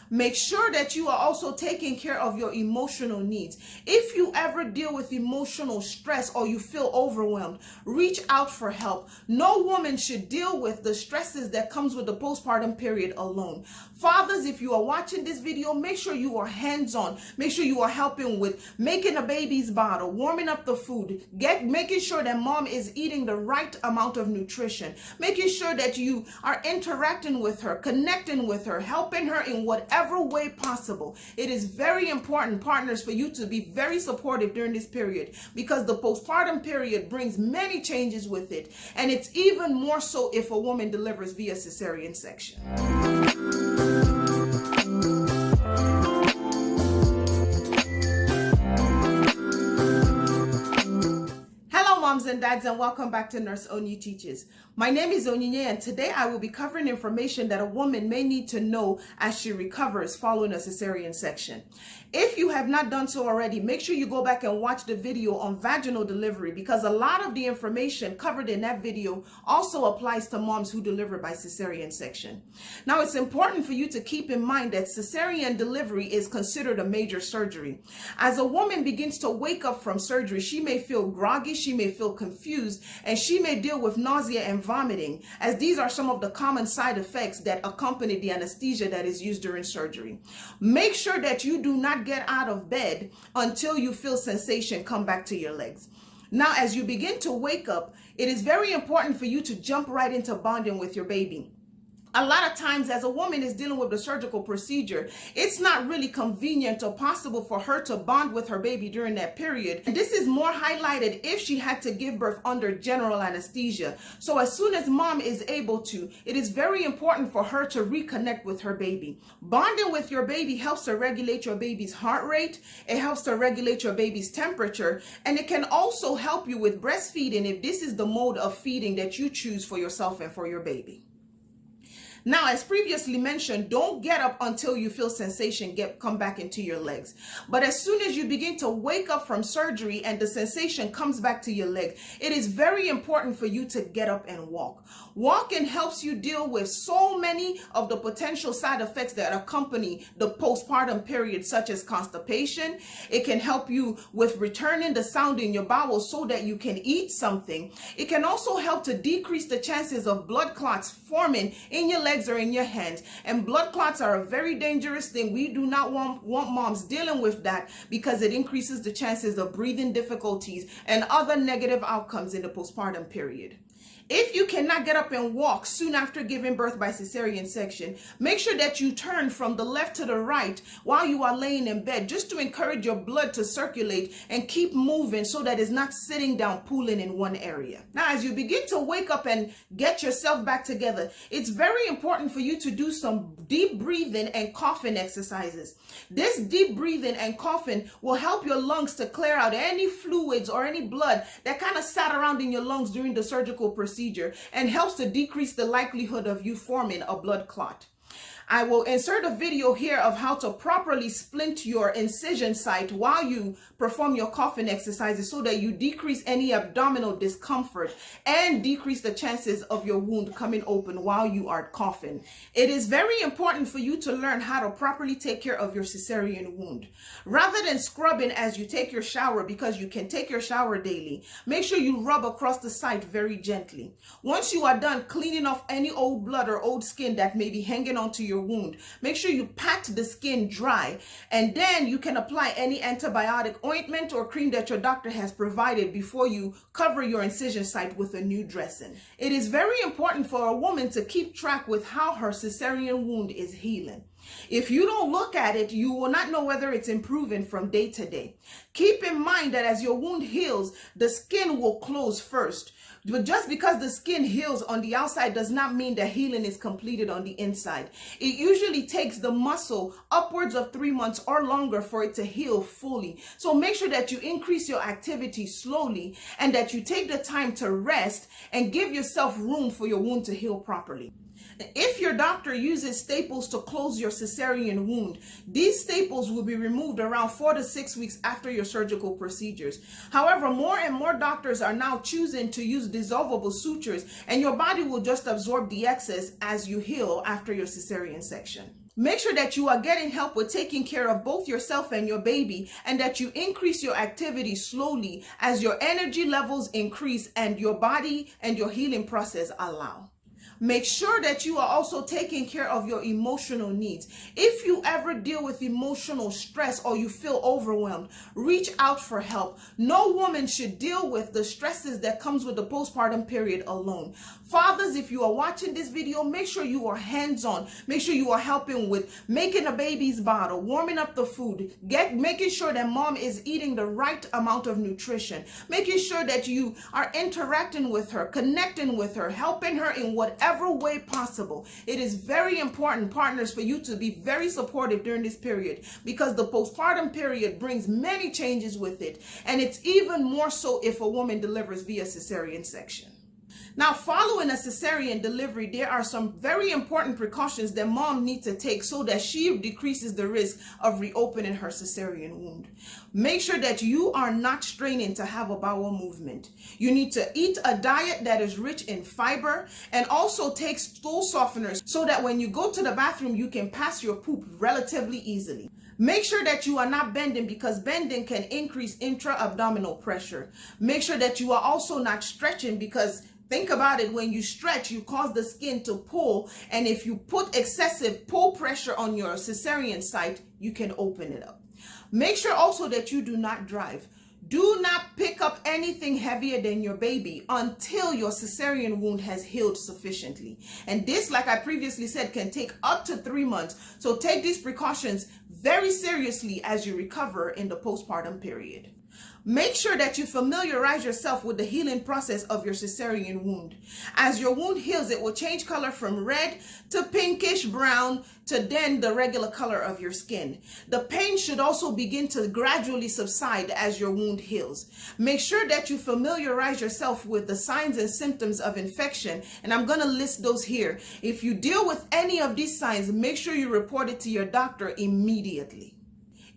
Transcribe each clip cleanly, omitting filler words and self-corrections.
Make sure that you are also taking care of your emotional needs. If you ever deal with emotional stress or you feel overwhelmed, reach out for help. No woman should deal with the stresses that comes with the postpartum period alone. Fathers, if you are watching this video, make sure you are hands-on. Make sure you are helping with making a baby's bottle, warming up the food, making sure that mom is eating the right amount of nutrition, making sure that you are interacting with her, connecting with her, helping her in whatever way possible. It is very important, partners, for you to be very supportive during this period, because the postpartum period brings many changes with it, and it's even more so if a woman delivers via cesarean section. Moms and dads, and welcome back to Nurse Onyi Teaches. My name is Onyi, and today I will be covering information that a woman may need to know as she recovers following a cesarean section. If you have not done so already, make sure you go back and watch the video on vaginal delivery, because a lot of the information covered in that video also applies to moms who deliver by cesarean section. Now, it's important for you to keep in mind that cesarean delivery is considered a major surgery. As a woman begins to wake up from surgery, she may feel groggy, she may feel confused, and she may deal with nausea and vomiting, as these are some of the common side effects that accompany the anesthesia that is used during surgery. Make sure that you do not get out of bed until you feel sensation come back to your legs. Now, as you begin to wake up, it is very important for you to jump right into bonding with your baby. A lot of times, as a woman is dealing with the surgical procedure, it's not really convenient or possible for her to bond with her baby during that period. And this is more highlighted if she had to give birth under general anesthesia. So as soon as mom is able to, it is very important for her to reconnect with her baby. Bonding with your baby helps to regulate your baby's heart rate. It helps to regulate your baby's temperature. And it can also help you with breastfeeding if this is the mode of feeding that you choose for yourself and for your baby. Now, as previously mentioned, don't get up until you feel sensation come back into your legs. But as soon as you begin to wake up from surgery and the sensation comes back to your leg, it is very important for you to get up and walk. Walking helps you deal with so many of the potential side effects that accompany the postpartum period, such as constipation. It can help you with returning the sound in your bowels so that you can eat something. It can also help to decrease the chances of blood clots forming in your legs or in your hands. And blood clots are a very dangerous thing. We do not want moms dealing with that, because it increases the chances of breathing difficulties and other negative outcomes in the postpartum period. If you cannot get up and walk soon after giving birth by cesarean section, make sure that you turn from the left to the right while you are laying in bed, just to encourage your blood to circulate and keep moving so that it's not sitting down pooling in one area. Now, as you begin to wake up and get yourself back together, it's very important for you to do some deep breathing and coughing exercises. This deep breathing and coughing will help your lungs to clear out any fluids or any blood that kind of sat around in your lungs during the surgical procedure, and helps to decrease the likelihood of you forming a blood clot. I will insert a video here of how to properly splint your incision site while you perform your coughing exercises, so that you decrease any abdominal discomfort and decrease the chances of your wound coming open while you are coughing. It is very important for you to learn how to properly take care of your cesarean wound. Rather than scrubbing as you take your shower, because you can take your shower daily, make sure you rub across the site very gently. Once you are done cleaning off any old blood or old skin that may be hanging onto your wound, make sure you pat the skin dry, and then you can apply any antibiotic ointment or cream that your doctor has provided before you cover your incision site with a new dressing. It is very important for a woman to keep track with how her cesarean wound is healing. If you don't look at it, you will not know whether it's improving from day to day. Keep in mind that as your wound heals, the skin will close first. But just because the skin heals on the outside does not mean that healing is completed on the inside. It usually takes the muscle upwards of 3 months or longer for it to heal fully. So make sure that you increase your activity slowly, and that you take the time to rest and give yourself room for your wound to heal properly. If your doctor uses staples to close your cesarean wound, these staples will be removed around 4 to 6 weeks after your surgical procedures. However, more and more doctors are now choosing to use dissolvable sutures, and your body will just absorb the excess as you heal after your cesarean section. Make sure that you are getting help with taking care of both yourself and your baby, and that you increase your activity slowly as your energy levels increase and your body and your healing process allow. Make sure that you are also taking care of your emotional needs. If you ever deal with emotional stress or you feel overwhelmed, reach out for help. No woman should deal with the stresses that comes with the postpartum period alone. Fathers, if you are watching this video, make sure you are hands-on. Make sure you are helping with making a baby's bottle, warming up the food, making sure that mom is eating the right amount of nutrition, making sure that you are interacting with her, connecting with her, helping her in whatever way possible. It is very important, partners, for you to be very supportive during this period, because the postpartum period brings many changes with it, and it's even more so if a woman delivers via cesarean section. Now, following a cesarean delivery, there are some very important precautions that mom needs to take so that she decreases the risk of reopening her cesarean wound. Make sure that you are not straining to have a bowel movement. You need to eat a diet that is rich in fiber, and also take stool softeners so that when you go to the bathroom, you can pass your poop relatively easily. Make sure that you are not bending, because bending can increase intra-abdominal pressure. Make sure that you are also not stretching, because think about it, when you stretch, you cause the skin to pull, and if you put excessive pull pressure on your cesarean site, you can open it up. Make sure also that you do not drive. Do not pick up anything heavier than your baby until your cesarean wound has healed sufficiently. And this, like I previously said, can take up to 3 months. So take these precautions very seriously as you recover in the postpartum period. Make sure that you familiarize yourself with the healing process of your cesarean wound. As your wound heals, it will change color from red to pinkish brown to then the regular color of your skin. The pain should also begin to gradually subside as your wound heals. Make sure that you familiarize yourself with the signs and symptoms of infection, and I'm going to list those here. If you deal with any of these signs, make sure you report it to your doctor immediately.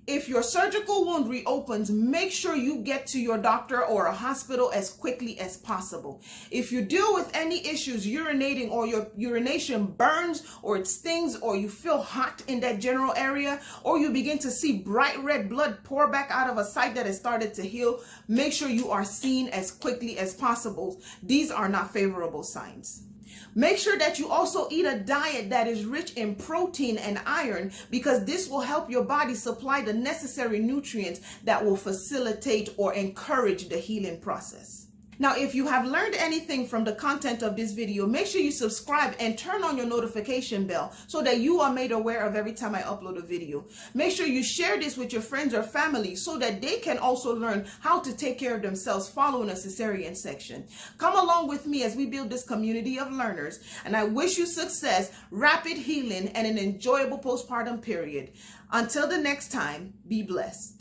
If your surgical wound reopens, make sure you get to your doctor or a hospital as quickly as possible. If you deal with any issues urinating, or your urination burns or it stings, or you feel hot in that general area, or you begin to see bright red blood pour back out of a site that has started to heal, make sure you are seen as quickly as possible. These are not favorable signs. Make sure that you also eat a diet that is rich in protein and iron, because this will help your body supply the necessary nutrients that will facilitate or encourage the healing process. Now, if you have learned anything from the content of this video, make sure you subscribe and turn on your notification bell so that you are made aware of every time I upload a video. Make sure you share this with your friends or family so that they can also learn how to take care of themselves following a cesarean section. Come along with me as we build this community of learners, and I wish you success, rapid healing, and an enjoyable postpartum period. Until the next time, be blessed.